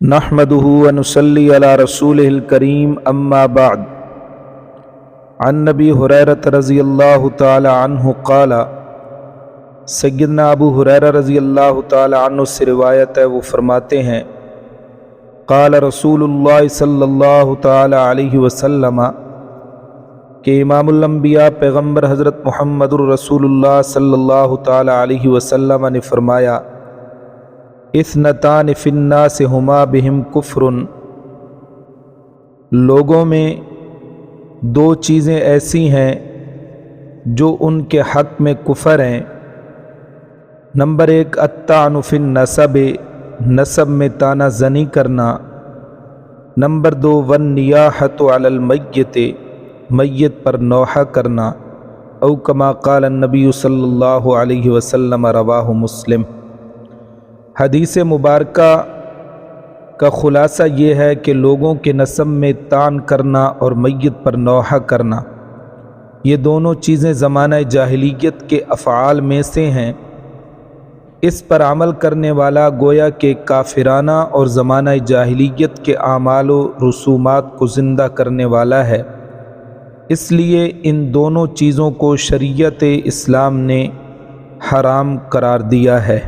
نحمده ونصلي على رسوله الكريم اما بعد عن نبی ہریرہ رضی اللہ تعالی عنہ قال سیدنا ابو ہریرہ رضی اللہ تعالی عنہ سے روایت ہے، وہ فرماتے ہیں قال رسول اللہ صلی اللہ تعالی علیہ وسلم کہ امام الانبیاء پیغمبر حضرت محمد الرسول اللہ صلی اللہ تعالی علیہ وسلم نے فرمایا اثنتان فی الناس ہما بہم کفر، لوگوں میں دو چیزیں ایسی ہیں جو ان کے حق میں کفر ہیں۔ نمبر ایک الطعن فی النسب، نسب میں تانا زنی کرنا۔ نمبر دو والنیاحۃ علی المیت، میت پر نوحہ کرنا۔ او کما قال النبی صلی اللہ علیہ وسلم، رواہ مسلم۔ حدیث مبارکہ کا خلاصہ یہ ہے کہ لوگوں کے نسب میں طعن کرنا اور میت پر نوحہ کرنا، یہ دونوں چیزیں زمانہ جاہلیت کے افعال میں سے ہیں۔ اس پر عمل کرنے والا گویا کہ کافرانہ اور زمانہ جاہلیت کے اعمال و رسومات کو زندہ کرنے والا ہے، اس لیے ان دونوں چیزوں کو شریعت اسلام نے حرام قرار دیا ہے۔